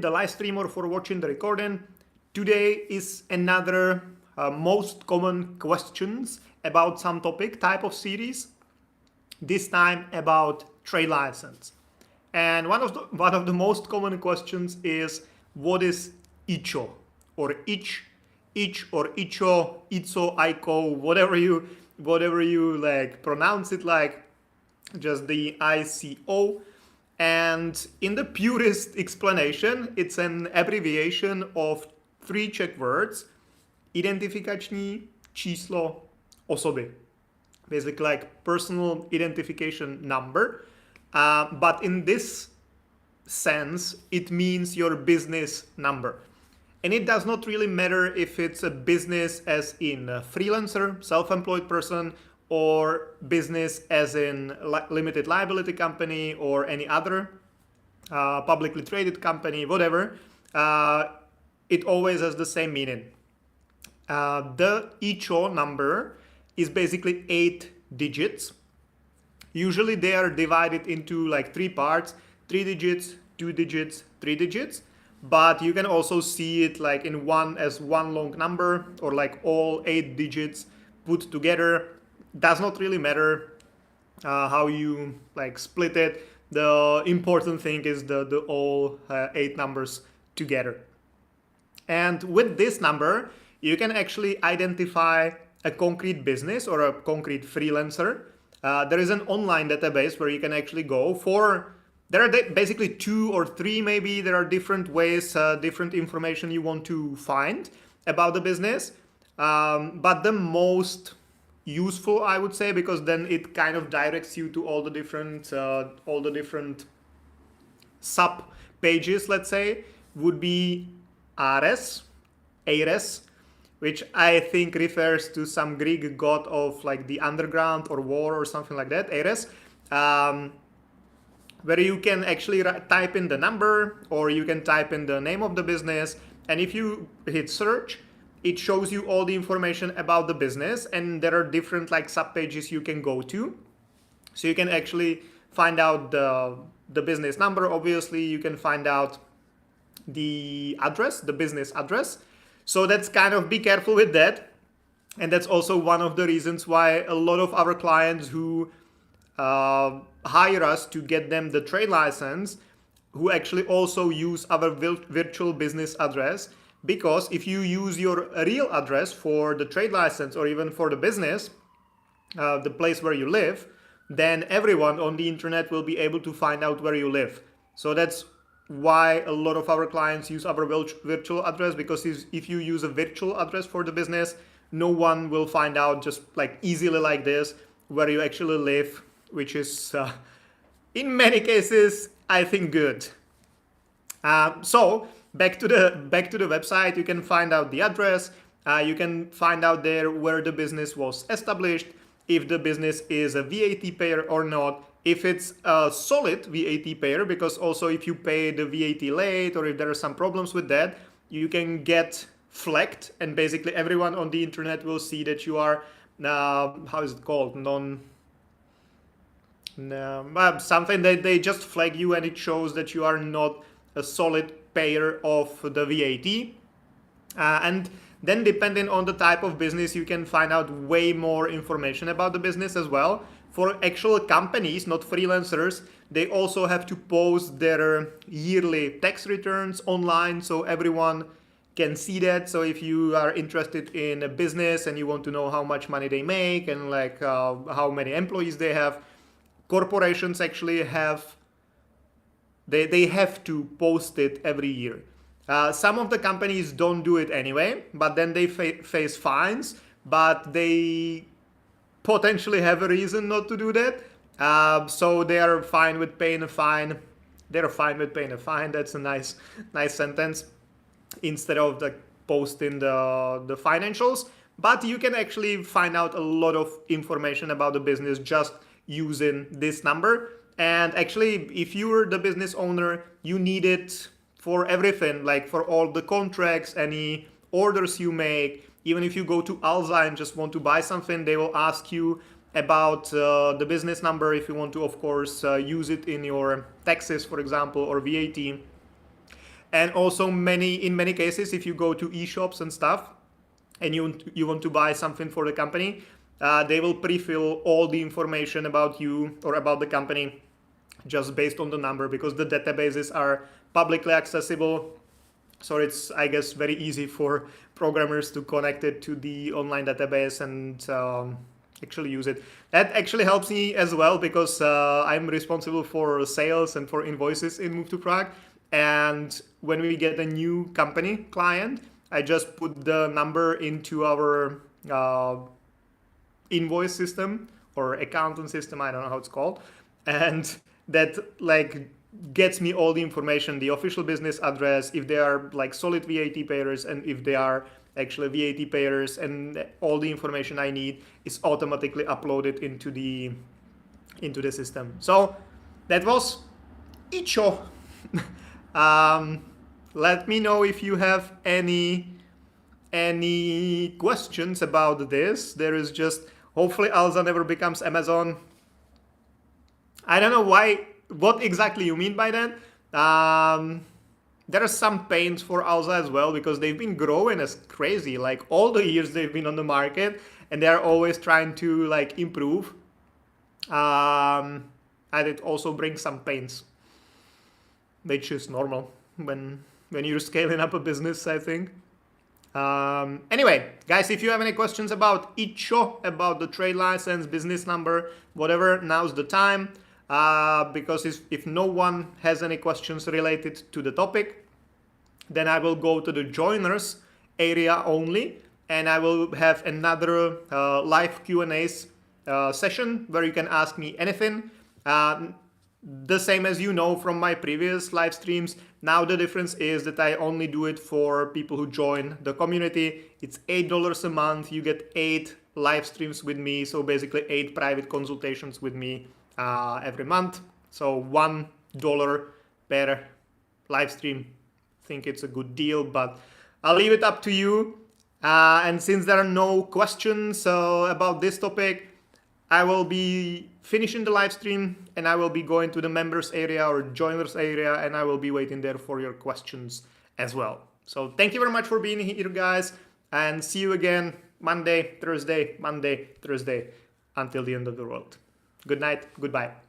the live stream or for watching the recording. Today is another most common questions about some topic type of series. This time about trade license. And one of the most common questions is what is ICO or ich or ICO, ICO, whatever you like pronounce it like, just the ICO. And in the purest explanation, it's an abbreviation of three Czech words: identifikační číslo osoby, basically like personal identification number. But in this sense, it means your business number. And it does not really matter if it's a business as in a freelancer, self-employed person, or business as in limited liability company or any other publicly traded company, whatever. It always has the same meaning. The ICO number is basically 8 digits. Usually they are divided into like 3 parts: 3 digits, 2 digits, 3 digits. But you can also see it like in one long number, or like all 8 digits put together. Does not really matter how you like split it. The important thing is the all 8 numbers together. And with this number, you can actually identify a concrete business or a concrete freelancer. There is an online database where you can actually go for. There are basically 2 or 3 maybe. There are different ways, different information you want to find about the business. But the most useful, I would say, because then it kind of directs you to all the different sub pages, let's say, would be Ares, which I think refers to some Greek god of like the underground or war or something like that, Ares, where you can actually type in the number, or you can type in the name of the business, and if you hit search, it shows you all the information about the business, and there are different like sub pages you can go to. So you can actually find out the business number. Obviously, you can find out the address, the business address. So that's kind of, be careful with that. And that's also one of the reasons why a lot of our clients who hire us to get them the trade license, who actually also use our virtual business address. Because if you use your real address for the trade license or even for the business, the place where you live, then everyone on the internet will be able to find out where you live. So that's why a lot of our clients use our virtual address, because if you use a virtual address for the business, no one will find out just like easily like this where you actually live, which is in many cases, I think, good. So back to the website, you can find out the address. You can find out there where the business was established, if the business is a VAT payer or not, if it's a solid VAT payer, because also if you pay the VAT late or if there are some problems with that, you can get flagged, and basically everyone on the internet will see that you are how is it called, something that they just flag you, and it shows that you are not a solid payer of the VAT. And then depending on the type of business, you can find out way more information about the business as well. For actual companies, not freelancers, they also have to post their yearly tax returns online, so everyone can see that. So if you are interested in a business and you want to know how much money they make and like how many employees they have, corporations actually have, they have to post it every year. Some of the companies don't do it anyway, but then they face fines, but they potentially have a reason not to do that. So they are fine with paying a fine. They're fine with paying a fine. That's a nice sentence, instead of like posting the financials. But you can actually find out a lot of information about the business just using this number. And actually, if you're the business owner, you need it for everything, like for all the contracts, any orders you make. Even if you go to Alza and just want to buy something, they will ask you about the business number if you want to, of course, use it in your taxes, for example, or VAT. And also in many cases, if you go to e-shops and stuff, and you want to buy something for the company, they will pre-fill all the information about you or about the company just based on the number, because the databases are publicly accessible. So it's, I guess, very easy for programmers to connect it to the online database and actually use it. That actually helps me as well, because I'm responsible for sales and for invoices in Move to Prague. And when we get a new company client, I just put the number into our invoice system or accountant system, I don't know how it's called, and that like gets me all the information, the official business address, if they are like solid VAT payers, and if they are actually VAT payers, and all the information I need is automatically uploaded into the system. So that was ICO. Let me know if you have any questions about this. There is just, hopefully Alza never becomes Amazon. I don't know what exactly you mean by that. There are some pains for Alza as well, because they've been growing as crazy, like all the years they've been on the market, and they're always trying to like improve. And it also brings some pains, which is normal when you're scaling up a business, I think. Anyway, guys, if you have any questions about ICO, about the trade license, business number, whatever, now's the time. Because if no one has any questions related to the topic, then I will go to the joiners area only, and I will have another live Q&As session where you can ask me anything. The same as you know from my previous live streams. Now the difference is that I only do it for people who join the community. It's $8 a month. You get 8 live streams with me. So basically 8 private consultations with me every month. So $1 per live stream. I think it's a good deal, but I'll leave it up to you. And since there are no questions about this topic, I will be finishing the live stream, and I will be going to the members area or joiners area, and I will be waiting there for your questions as well. So thank you very much for being here, guys, and see you again Monday, Thursday, until the end of the world. Good night, goodbye.